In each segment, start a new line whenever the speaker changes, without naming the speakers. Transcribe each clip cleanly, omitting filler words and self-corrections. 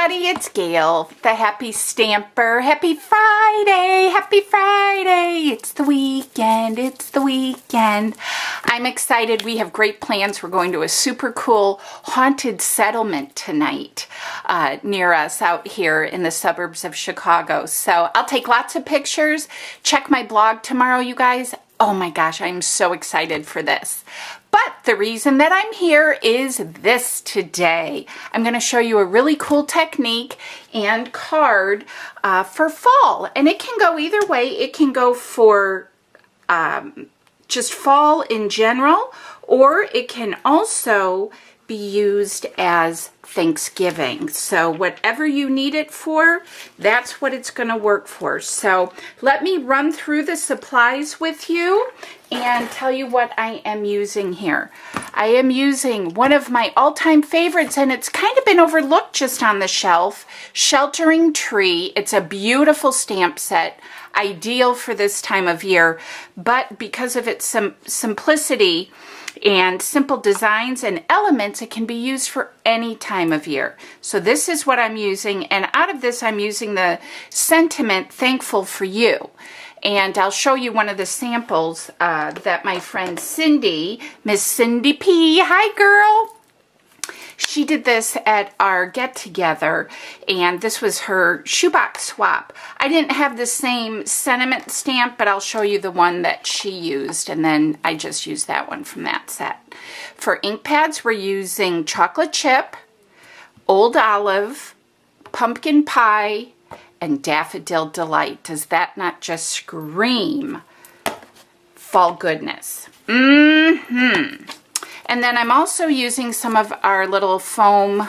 everybody, it's Gail, the happy stamper. Happy Friday, happy Friday. It's the weekend, it's the weekend. I'm excited. We have great plans. We're going to a super cool haunted settlement tonight near us out here in the suburbs of Chicago. So I'll take lots of pictures. Check my blog tomorrow, you guys. Oh my gosh, I'm so excited for this. But the reason that I'm here is this today. I'm going to show you a really cool technique and card for fall. And it can go either way. It can go for just fall in general, or it can also be used as Thanksgiving. So whatever you need it for, that's what it's going to work for. So let me run through the supplies with you and tell you what I am using here. I am using one of my all-time favorites, and it's kind of been overlooked just on the shelf, Sheltering Tree. It's a beautiful stamp set, ideal for this time of year, but because of its simplicity and simple designs and elements, it can be used for any time of year. So this is what I'm using, and out of this I'm using the sentiment, Thankful for You. And I'll show you one of the samples that my friend Cindy, Miss Cindy P, hi girl, she did this at our get-together, and this was her shoebox swap. I didn't have the same sentiment stamp, but I'll show you the one that she used, and then I just used that one from that set. For ink pads, we're using Chocolate Chip, Old Olive, Pumpkin Pie, and Daffodil Delight. Does that not just scream fall goodness? And then I'm also using some of our little foam.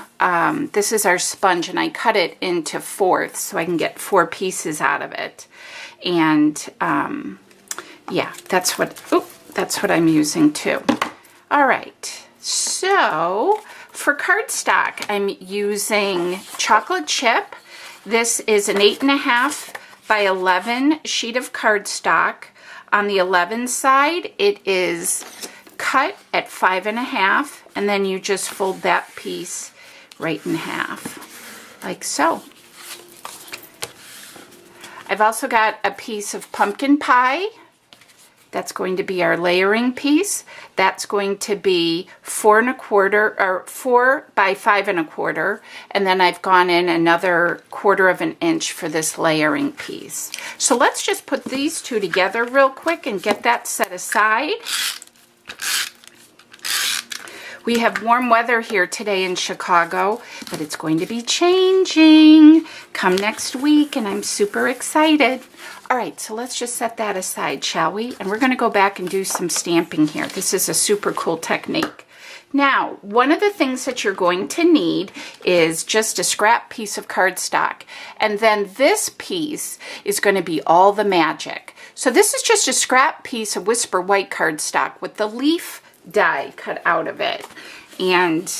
This is our sponge, and I cut it into fourths so I can get 4 pieces out of it. And yeah, that's what I'm using too. All right, so for cardstock, I'm using Chocolate Chip. This is an 8.5 by 11 sheet of cardstock. On the 11 side, it is cut at 5.5, and then you just fold that piece right in half, like so. I've also got a piece of pumpkin pie. That's going to be our layering piece. That's going to be 4.25 or 4 by 5.25, and then I've gone in another 1/4 of an inch for this layering piece. So let's just put these two together real quick and get that set aside. We have warm weather here today in Chicago, but it's going to be changing come next week, and I'm super excited. All right, so let's just set that aside, shall we? And we're going to go back and do some stamping here. This is a super cool technique. Now, one of the things that you're going to need is just a scrap piece of cardstock, and then this piece is going to be all the magic. So this is just a scrap piece of Whisper White cardstock with the leaf die cut out of it. And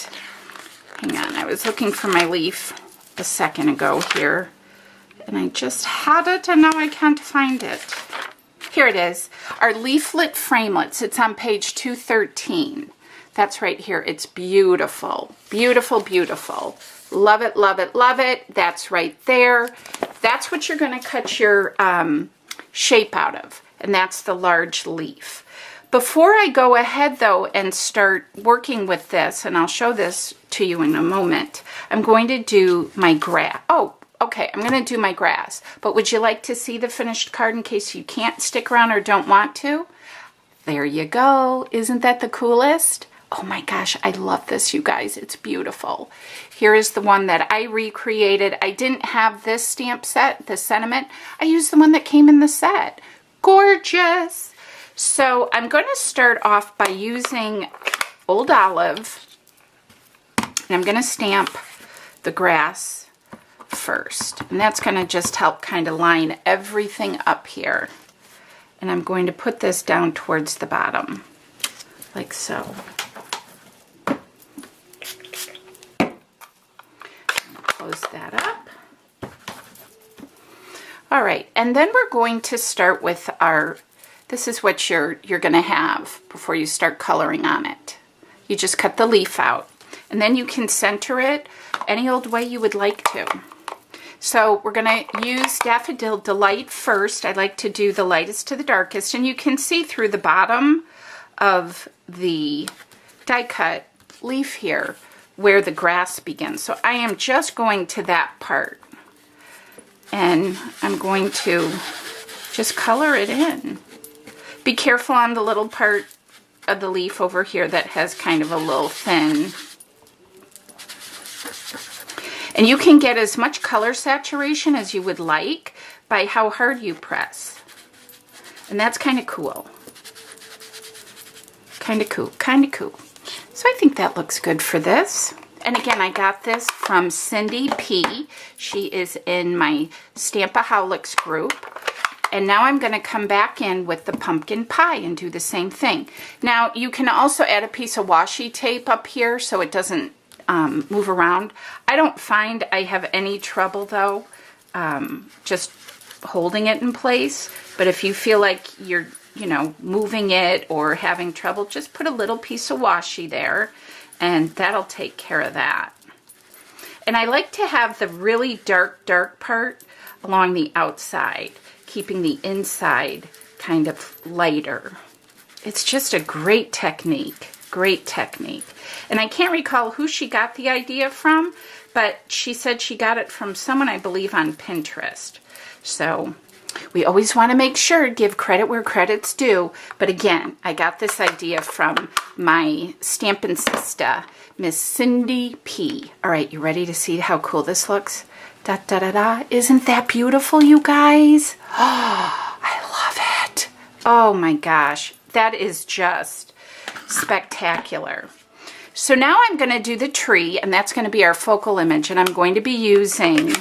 hang on, I was looking for my leaf a second ago here, and I just had it and now I can't find it. Here it is, our leaflet framelits. It's on page 213. That's right here. It's beautiful, beautiful, beautiful. Love it, love it, love it. That's right there. That's what you're going to cut your shape out of, and that's the large leaf. Before I go ahead, though, and start working with this, and I'll show this to you in a moment, I'm going to do my grass. Oh, okay, I'm going to do my grass. But would you like to see the finished card in case you can't stick around or don't want to? There you go. Isn't that the coolest? Oh my gosh, I love this, you guys. It's beautiful. Here is the one that I recreated. I didn't have this stamp set, the sentiment. I used the one that came in the set. Gorgeous. So I'm going to start off by using Old Olive, and I'm going to stamp the grass first. And that's going to just help kind of line everything up here. And I'm going to put this down towards the bottom, like so. Close that up. All right, and then we're going to start with our, this is what you're going to have before you start coloring on it. You just cut the leaf out. And then you can center it any old way you would like to. So we're going to use Daffodil Delight first. I like to do the lightest to the darkest. And you can see through the bottom of the die cut leaf here where the grass begins. So I am just going to that part. And I'm going to just color it in. Be careful on the little part of the leaf over here that has kind of a little thin. And you can get as much color saturation as you would like by how hard you press. And that's kind of cool. Kind of cool, kind of cool. So I think that looks good for this. And again, I got this from Cindy P. She is in my Stampaholics group. And now I'm going to come back in with the pumpkin pie and do the same thing. Now, you can also add a piece of washi tape up here so it doesn't move around. I don't find I have any trouble, though, just holding it in place. But if you feel like you're, moving it or having trouble, just put a little piece of washi there, and that'll take care of that. And I like to have the really dark part along the outside, keeping the inside kind of lighter. It's just a great technique, great technique. And I can't recall who she got the idea from, but she said she got it from someone, I believe, on Pinterest. So we always want to make sure to give credit where credit's due. But again, I got this idea from my Stampin' sister, Miss Cindy P. All right, you ready to see how cool this looks? Da da da da. Isn't that beautiful, you guys? Oh, I love it. Oh my gosh, that is just spectacular. So now I'm going to do the tree, and that's going to be our focal image, and I'm going to be using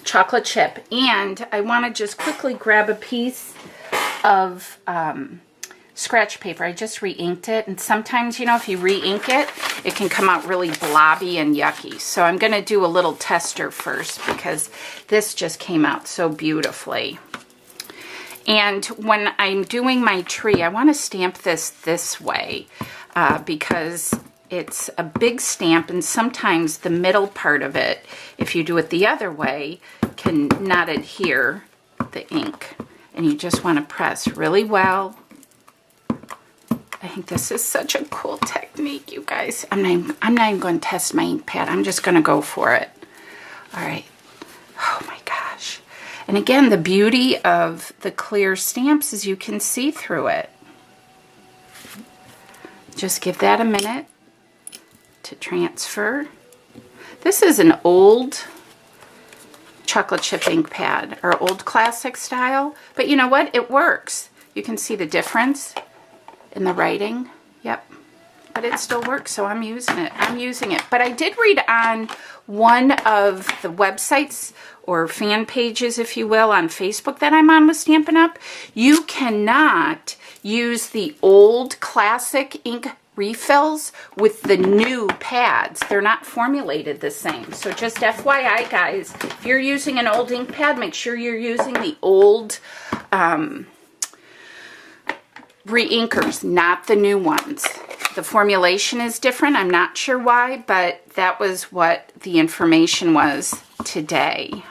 chocolate chip. And I want to just quickly grab a piece of scratch paper. I just re-inked it, and sometimes, if you re-ink it, it can come out really blobby and yucky. So I'm going to do a little tester first because this just came out so beautifully. And when I'm doing my tree, I want to stamp this way because it's a big stamp, and sometimes the middle part of it, if you do it the other way, can not adhere the ink. And you just want to press really well. I think this is such a cool technique, you guys. I'm not even going to test my ink pad. I'm just going to go for it. All right. Oh my gosh. And again, the beauty of the clear stamps is you can see through it. Just give that a minute to transfer. This is an old chocolate chip ink pad, or old classic style. But you know what? It works. You can see the difference in the writing. Yep. But it still works, so I'm using it. I'm using it. But I did read on one of the websites or fan pages, if you will, on Facebook that I'm on with Stampin' Up. You cannot use the old classic ink refills with the new pads. They're not formulated the same. So just FYI, guys, if you're using an old ink pad, make sure you're using the old re-inkers, not the new ones. The formulation is different. I'm not sure why, but that was what the information was today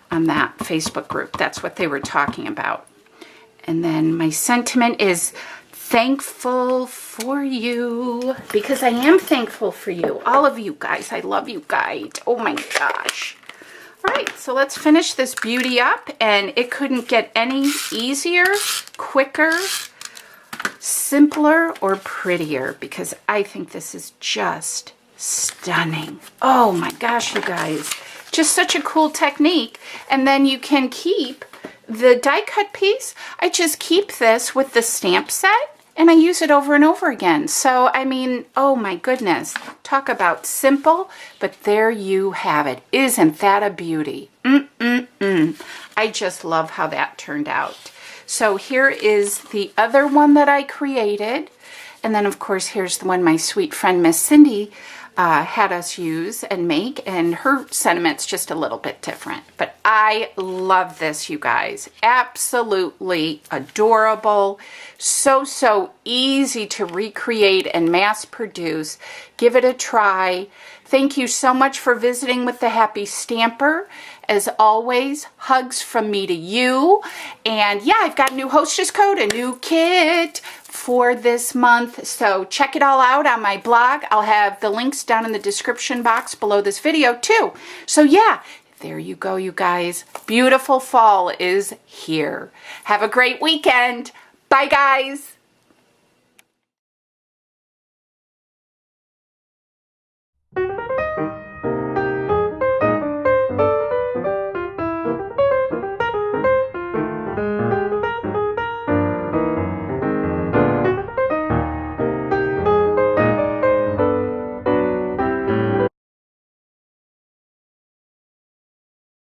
on that Facebook group. That's what they were talking about. And then my sentiment is thankful for you, because I am thankful for you. All of you guys. I love you guys. Oh my gosh. All right, so let's finish this beauty up, and it couldn't get any easier, quicker, simpler, or prettier, because I think this is just stunning. Oh my gosh, you guys. Just such a cool technique. And then you can keep the die cut piece. I just keep this with the stamp set, and I use it over and over again. So, I mean, oh my goodness. Talk about simple, but there you have it. Isn't that a beauty? I just love how that turned out. So here is the other one that I created. And then, of course, here's the one my sweet friend, Miss Cindy, had us use and make, and her sentiment's just a little bit different. But I love this, you guys. Absolutely adorable. So easy to recreate and mass produce. Give it a try. Thank you so much for visiting with the Happy Stamper. As always, hugs from me to you. And yeah, I've got a new hostess code, a new kit for this month. So check it all out on my blog. I'll have the links down in the description box below this video too. So yeah, there you go, you guys. Beautiful fall is here. Have a great weekend. Bye, guys.